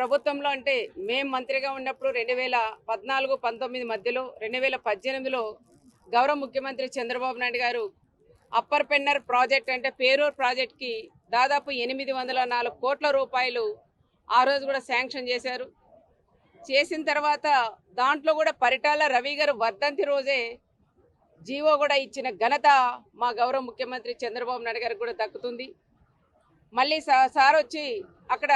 ప్రభుత్వంలో అంటే మేము మంత్రిగా ఉన్నప్పుడు 2014-19 మధ్యలో 2018లో గౌరవ ముఖ్యమంత్రి చంద్రబాబు నాయుడు గారు అప్పర్ పెన్నర్ ప్రాజెక్ట్ అంటే పేరూరు ప్రాజెక్ట్కి దాదాపు 804 కోట్ల రూపాయలు ఆ రోజు కూడా శాంక్షన్ చేశారు. చేసిన తర్వాత దాంట్లో కూడా పరిటాల రవి గారు వర్ధంతి రోజే జీవో కూడా ఇచ్చిన ఘనత మా గౌరవ ముఖ్యమంత్రి చంద్రబాబు నాయుడు గారికి కూడా దక్కుతుంది. మళ్ళీ సార్ వచ్చి అక్కడ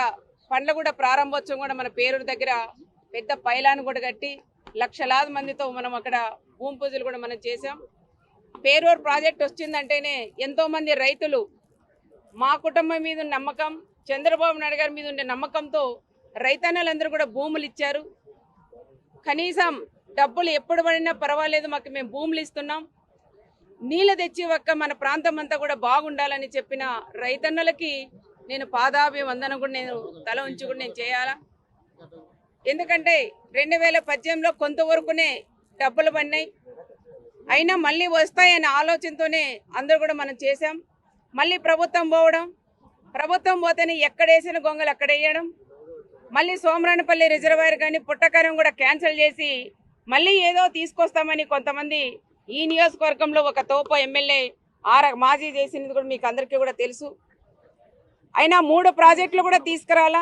పండ్లగూడ ప్రారంభోత్సవం కూడా మన పేరూరు దగ్గర పెద్ద పైలాను కూడా కట్టి లక్షలాది మందితో మనం అక్కడ భూమి పూజలు కూడా మనం చేసాం. పేరూరు ప్రాజెక్ట్ వచ్చిందంటేనే ఎంతోమంది రైతులు మా కుటుంబం మీద నమ్మకం, చంద్రబాబు నాయుడు గారి మీద ఉండే నమ్మకంతో రైతన్నలందరూ కూడా భూములు ఇచ్చారు. కనీసం డబ్బులు ఎప్పుడు పడినా పర్వాలేదు, మాకు మేము భూములు ఇస్తున్నాం, నీళ్ళు తెచ్చి ఒక్క మన ప్రాంతం అంతా కూడా బాగుండాలని చెప్పిన రైతన్నలకి నేను పాదాభివందనం కూడా నేను తల ఉంచి కూడా నేను చేయాలా. ఎందుకంటే 2018లో కొంతవరకునే డబ్బులు పడినాయి, అయినా మళ్ళీ వస్తాయనే ఆలోచనతోనే అందరూ కూడా మనం చేసాం. మళ్ళీ ప్రభుత్వం పోతేనే ఎక్కడేసిన గొంగలు అక్కడ వేయడం, మళ్ళీ సోమరాణపల్లి రిజర్వాయర్ కానీ పుట్టకరం కూడా క్యాన్సిల్ చేసి మళ్ళీ ఏదో తీసుకొస్తామని కొంతమంది ఈ నియోజకవర్గంలో ఒక తోప ఎమ్మెల్యే మాజీ చేసినది కూడా మీకు అందరికీ కూడా తెలుసు. అయినా 3 ప్రాజెక్టులు కూడా తీసుకురాలా,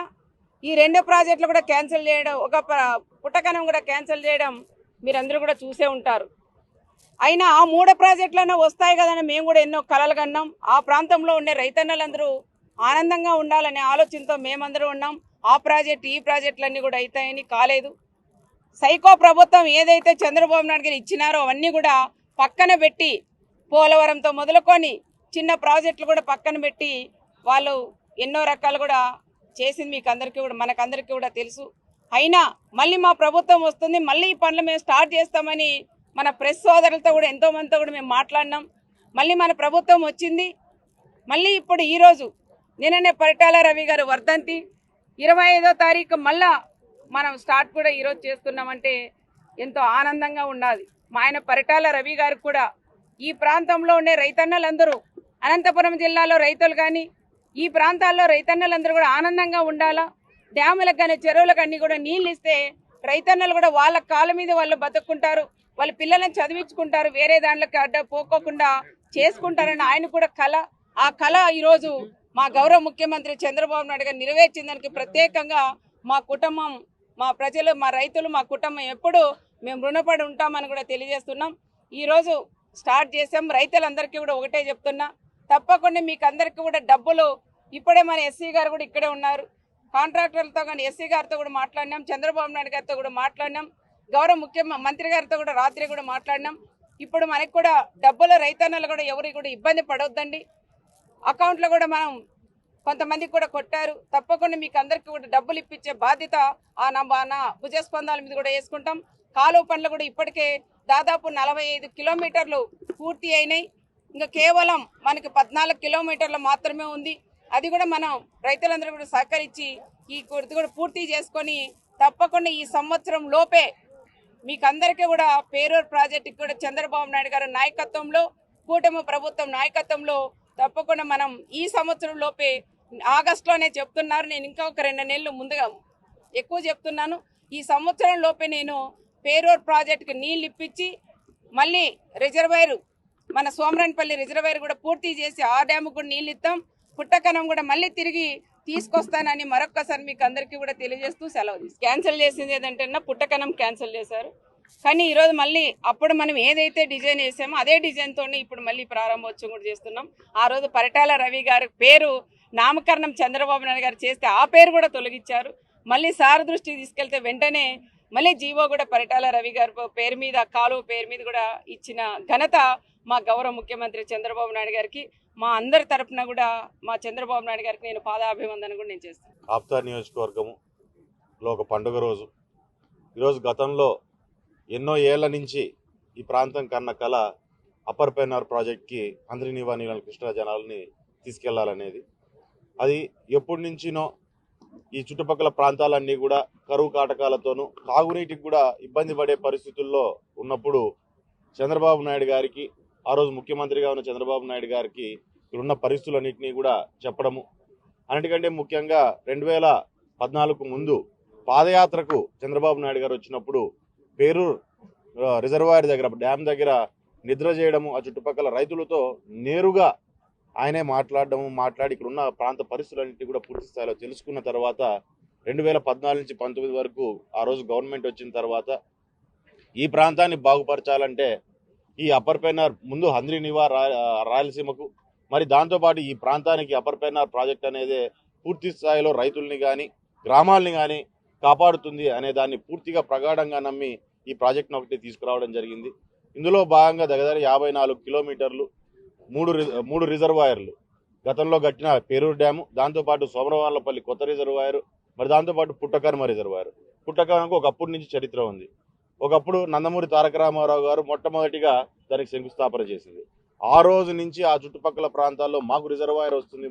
ఈ 2 ప్రాజెక్టులు కూడా క్యాన్సిల్ చేయడం, ఒక పుట్టకనం కూడా క్యాన్సిల్ చేయడం మీరందరూ కూడా చూసే ఉంటారు. అయినా ఆ 3 ప్రాజెక్టులైనా వస్తాయి కదని మేము కూడా ఎన్నో కలలు కన్నాం. ఆ ప్రాంతంలో ఉండే రైతన్నలందరూ ఆనందంగా ఉండాలనే ఆలోచనతో మేమందరూ ఉన్నాం. ఆ ప్రాజెక్టు ఈ ప్రాజెక్టులన్నీ కూడా అవుతాయని కాలేదు. సైకో ప్రభుత్వం ఏదైతే చంద్రబాబు నాయుడు గారు ఇచ్చినారో అవన్నీ కూడా పక్కన పెట్టి, పోలవరంతో మొదలుకొని చిన్న ప్రాజెక్టులు కూడా పక్కన పెట్టి వాళ్ళు ఎన్నో రకాలు కూడా చేసింది మీకు అందరికీ కూడా మనకందరికీ కూడా తెలుసు. అయినా మళ్ళీ మా ప్రభుత్వం వస్తుంది, మళ్ళీ ఈ పనులు మేము స్టార్ట్ చేస్తామని మన ప్రెస్ సోదరులతో కూడా ఎంతో మందితో కూడా మేము మాట్లాడినాం. మళ్ళీ మన ప్రభుత్వం వచ్చింది. మళ్ళీ ఇప్పుడు ఈరోజు నిన్ననే పరిటాల రవి గారు వర్ధంతి 25వ తారీఖు మళ్ళా మనం స్టార్ట్ కూడా ఈరోజు చేస్తున్నామంటే ఎంతో ఆనందంగా ఉండాలి. మా ఆయన పరిటాల రవి గారు కూడా ఈ ప్రాంతంలో ఉండే రైతన్నలందరూ, అనంతపురం జిల్లాలో రైతులు కానీ ఈ ప్రాంతాల్లో రైతన్నలందరూ కూడా ఆనందంగా ఉండాలా. డ్యాములకు కానీ చెరువులకు అన్నీ కూడా నీళ్ళు ఇస్తే రైతన్నలు కూడా వాళ్ళ కాళ్ళ మీద వాళ్ళు బతుక్కుంటారు, వాళ్ళ పిల్లలను చదివించుకుంటారు, వేరే దాంట్లోకి అడ్డ పోకోకుండా చేసుకుంటారని ఆయన కూడా కళ. ఆ కళ ఈరోజు మా గౌరవ ముఖ్యమంత్రి చంద్రబాబు నాయుడు గారు నెరవేర్చిందానికి ప్రత్యేకంగా మా కుటుంబం, మా ప్రజలు, మా రైతులు, మా కుటుంబం ఎప్పుడు మేము రుణపడి ఉంటామని కూడా తెలియజేస్తున్నాం. ఈరోజు స్టార్ట్ చేసాం. రైతులందరికీ కూడా ఒకటే చెప్తున్నా, తప్పకుండా మీకు అందరికీ కూడా డబ్బులు ఇప్పుడే మన ఎస్సీ గారు కూడా ఇక్కడే ఉన్నారు, కాంట్రాక్టర్లతో కానీ ఎస్సీ గారితో కూడా మాట్లాడినాం, చంద్రబాబు నాయుడు గారితో కూడా మాట్లాడినాం, గౌరవ ముఖ్యమంత్రి గారితో కూడా రాత్రి కూడా మాట్లాడినాం. ఇప్పుడు మనకు కూడా డబ్బుల రైతన్నలు కూడా ఎవరికి కూడా ఇబ్బంది పడవద్దండి. అకౌంట్లో కూడా మనం కొంతమందికి కూడా కొట్టారు. తప్పకుండా మీకు అందరికీ కూడా డబ్బులు ఇప్పించే బాధ్యత నా భుజస్పందాల మీద కూడా వేసుకుంటాం. కాలువ పనులు కూడా ఇప్పటికే దాదాపు 45 కిలోమీటర్లు పూర్తి అయినాయి. ఇంకా కేవలం మనకి 14 కిలోమీటర్లు మాత్రమే ఉంది. అది కూడా మనం రైతులందరూ కూడా సహకరించి ఈ కొద్ది కూడా పూర్తి చేసుకొని తప్పకుండా ఈ సంవత్సరం లోపే మీకు అందరికీ కూడా పేరూరు ప్రాజెక్టుకి కూడా చంద్రబాబు నాయుడు గారి నాయకత్వంలో, కూటమి ప్రభుత్వం నాయకత్వంలో తప్పకుండా మనం ఈ సంవత్సరం లోపే, ఆగస్టులోనే చెప్తున్నారు, నేను ఇంకా ఒక 2 నెలలు ముందుగా ఎక్కువ చెప్తున్నాను, ఈ సంవత్సరం లోపే నేను పేరూరు ప్రాజెక్టుకి నీళ్ళు ఇప్పించి మళ్ళీ రిజర్వాయర్, మన సోమరాణపల్లి రిజర్వాయర్ కూడా పూర్తి చేసి ఆ డ్యాము కూడా నీళ్ళు ఇస్తాం, పుట్టకనం కూడా మళ్ళీ తిరిగి తీసుకొస్తానని మరొక్కసారి మీకు అందరికీ కూడా తెలియజేస్తూ సెలవు క్యాన్సిల్ చేసింది ఏదంటే పుట్టకనం క్యాన్సిల్ చేశారు. కానీ ఈరోజు మళ్ళీ అప్పుడు మనం ఏదైతే డిజైన్ వేసామో అదే డిజైన్తోనే ఇప్పుడు మళ్ళీ ప్రారంభోత్సవం కూడా చేస్తున్నాం. ఆ రోజు పరిటాల రవి గారి పేరు నామకరణం చంద్రబాబు నాయుడు గారు చేస్తే ఆ పేరు కూడా తొలగించారు. మళ్ళీ సార్ దృష్టికి తీసుకెళ్తే వెంటనే మళ్ళీ జీవో కూడా పరిటాల రవి గారి పేరు మీద, కాలువ పేరు మీద కూడా ఇచ్చిన ఘనత మా గౌరవ ముఖ్యమంత్రి చంద్రబాబు నాయుడు గారికి, మా అందరి తరఫున కూడా మా చంద్రబాబు నాయుడు గారికి నేను పాదాభివందనం కూడా నేను చేస్తాను. ఆప్తా నియోజకవర్గంలో ఒక పండుగ రోజు. ఈరోజు గతంలో ఎన్నో ఏళ్ల నుంచి ఈ ప్రాంతం కన్న కళ అప్పర్ పెన్నర్ ప్రాజెక్ట్కి అంద్రినివా నీళ్ళ కృష్ణా జనాలని తీసుకెళ్లాలనేది. అది ఎప్పటి నుంచినో ఈ చుట్టుపక్కల ప్రాంతాలన్నీ కూడా కరువు కాటకాలతోనూ తాగునీటికి కూడా ఇబ్బంది పడే పరిస్థితుల్లో ఉన్నప్పుడు చంద్రబాబు నాయుడు గారికి, ఆ రోజు ముఖ్యమంత్రిగా ఉన్న చంద్రబాబు నాయుడు గారికి ఇక్కడున్న పరిస్థితులన్నింటినీ కూడా చెప్పడము, అన్నిటికంటే ముఖ్యంగా 2014 ముందు పాదయాత్రకు చంద్రబాబు నాయుడు గారు వచ్చినప్పుడు పేరూరు రిజర్వాయర్ దగ్గర డ్యామ్ దగ్గర నిద్ర చేయడము, ఆ చుట్టుపక్కల రైతులతో నేరుగా ఆయనే మాట్లాడి ఇక్కడ ఉన్న ప్రాంత పరిస్థితులన్నింటినీ కూడా పూర్తి స్థాయిలో తెలుసుకున్న తర్వాత 2014 నుంచి 19 వరకు ఆ రోజు గవర్నమెంట్ వచ్చిన తర్వాత ఈ ప్రాంతాన్ని బాగుపరచాలంటే ఈ అప్పర్ పెన్నార్ ముందు హంద్రీ నివా రాయలసీమకు, మరి దాంతోపాటు ఈ ప్రాంతానికి అప్పర్ పెన్నార్ ప్రాజెక్ట్ అనేది పూర్తి స్థాయిలో రైతుల్ని కానీ గ్రామాలని కానీ కాపాడుతుంది అనే దాన్ని పూర్తిగా ప్రగాఢంగా నమ్మి ఈ ప్రాజెక్ట్ను ఒకటి తీసుకురావడం జరిగింది. ఇందులో భాగంగా దగ్గర 54 కిలోమీటర్లు, మూడు రిజర్వాయర్లు, గతంలో కట్టిన పేరూరు డ్యాము, దాంతోపాటు సోమరవాళ్ళపల్లి కొత్త రిజర్వాయర్, మరి దాంతోపాటు పుట్టకర్మ రిజర్వాయర్. పుట్టకర్మకు ఒకప్పుడు నుంచి చరిత్ర ఉంది. ఒకప్పుడు నందమూరి తారక రామారావు గారు మొట్టమొదటిగా దానికి శంకుస్థాపన చేసింది. ఆ రోజు నుంచి ఆ చుట్టుపక్కల ప్రాంతాల్లో మాకు రిజర్వాయర్ వస్తుంది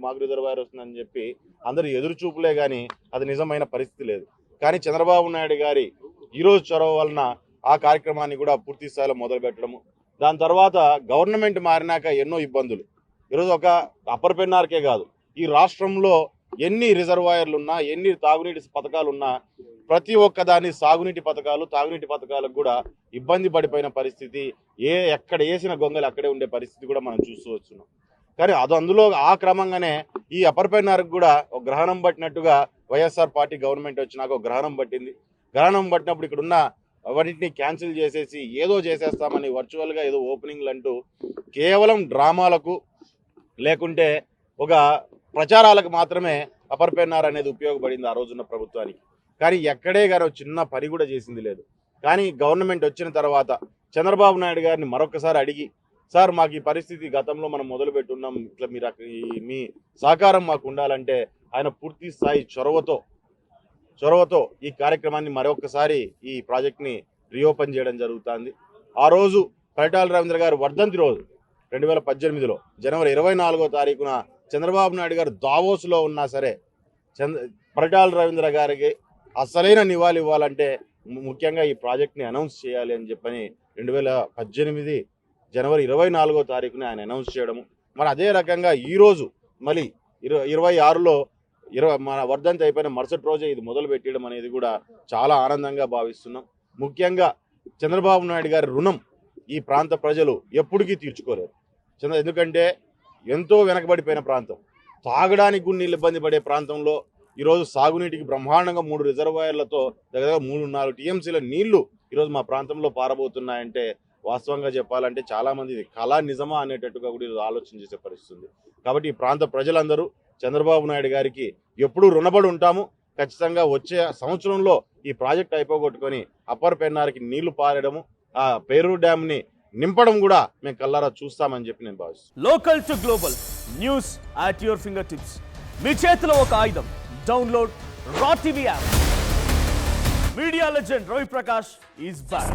అని చెప్పి అందరూ ఎదురు చూపులే కానీ అది నిజమైన పరిస్థితి లేదు. కానీ చంద్రబాబు నాయుడు గారి ఈరోజు చొరవ వలన ఆ కార్యక్రమాన్ని కూడా పూర్తి స్థాయిలో మొదలుపెట్టడము, దాని తర్వాత గవర్నమెంట్ మారినాక ఎన్నో ఇబ్బందులు. ఈరోజు ఒక అప్పర్ పెన్నార్కే కాదు, ఈ రాష్ట్రంలో ఎన్ని రిజర్వాయర్లు ఉన్నా, ఎన్ని తాగునీటి పథకాలు ఉన్నా, ప్రతి ఒక్కదాని సాగునీటి పథకాలు తాగునీటి పథకాలకు కూడా ఇబ్బంది పడిపోయిన పరిస్థితి, ఎక్కడ వేసిన గొంగలు అక్కడే ఉండే పరిస్థితి కూడా మనం చూస్తూ వస్తున్నాం. కానీ అందులో ఆ క్రమంగానే ఈ అప్పర్ పెన్నార్కి కూడా ఒక గ్రహణం పట్టినట్టుగా వైఎస్ఆర్ పార్టీ గవర్నమెంట్ వచ్చినాక ఒక గ్రహణం పట్టింది. గ్రహణం పట్టినప్పుడు ఇక్కడ ఉన్న వాటిని క్యాన్సిల్ చేసేసి ఏదో చేసేస్తామని వర్చువల్గా ఏదో ఓపెనింగ్లు అంటూ కేవలం డ్రామాలకు లేకుంటే ఒక ప్రచారాలకు మాత్రమే అప్పర్ పెన్నార్ అనేది ఉపయోగపడింది ఆ రోజున్న ప్రభుత్వానికి. కానీ ఎక్కడే కానీ చిన్న పని కూడా చేసింది లేదు. కానీ గవర్నమెంట్ వచ్చిన తర్వాత చంద్రబాబు నాయుడు గారిని మరొకసారి అడిగి, సార్ మాకు ఈ పరిస్థితి గతంలో మనం మొదలు పెట్టున్నాం, ఇట్లా మీ సహకారం మాకు ఉండాలంటే ఆయన పూర్తి స్థాయి చొరవతో ఈ కార్యక్రమాన్ని మరొకసారి ఈ ప్రాజెక్ట్ని రీఓపెన్ చేయడం జరుగుతుంది. ఆ రోజు పరిటాల రవీంద్ర గారు వర్ధంతి రోజు 2018లో జనవరి 24వ తారీఖున చంద్రబాబు నాయుడు గారు దావోస్లో ఉన్నా సరే పరిటాల రవీంద్ర గారికి అసలైన నివాళి ఇవ్వాలంటే ముఖ్యంగా ఈ ప్రాజెక్ట్ని అనౌన్స్ చేయాలి అని చెప్పని 2018 జనవరి 24వ తారీఖున ఆయన అనౌన్స్ చేయడము. మరి అదే రకంగా ఈరోజు మళ్ళీ 26లో మన వర్ధంతి అయిపోయిన మరుసటి రోజే ఇది మొదలు పెట్టడం అనేది కూడా చాలా ఆనందంగా భావిస్తున్నాం. ముఖ్యంగా చంద్రబాబు నాయుడు గారి రుణం ఈ ప్రాంత ప్రజలు ఎప్పటికీ తీర్చుకోలేరు. ఎందుకంటే ఎంతో వెనకబడిపోయిన ప్రాంతం, తాగడానికి కూడా నీళ్ళు ఇబ్బంది పడే ప్రాంతంలో ఈరోజు సాగునీటికి బ్రహ్మాండంగా 3 రిజర్వాయర్లతో దగ్గర 3-4 టీఎంసీల నీళ్లు ఈరోజు మా ప్రాంతంలో పారబోతున్నాయంటే వాస్తవంగా చెప్పాలంటే చాలామంది ఇది కళా నిజమా అనేటట్టుగా కూడా ఈరోజు ఆలోచన చేసే పరిస్థితుంది. కాబట్టి ఈ ప్రాంత ప్రజలందరూ చంద్రబాబు నాయుడు గారికి ఎప్పుడూ రుణపడి ఉంటాము. ఖచ్చితంగా వచ్చే సంవత్సరంలో ఈ ప్రాజెక్ట్ అయిపోగొట్టుకొని అప్పర్ పెన్నార్కి నీళ్లు పారడము, ఆ పేరూరు డ్యామ్ని నింపడం కూడా మేము కల్లారా చూస్తామని చెప్పి నేను భావిస్తున్నాను. Local to global news at your finger tips. మీ చేతిలో ఒక ఆయుధం. Download raw TV app. Media legend Ravi Prakash is back.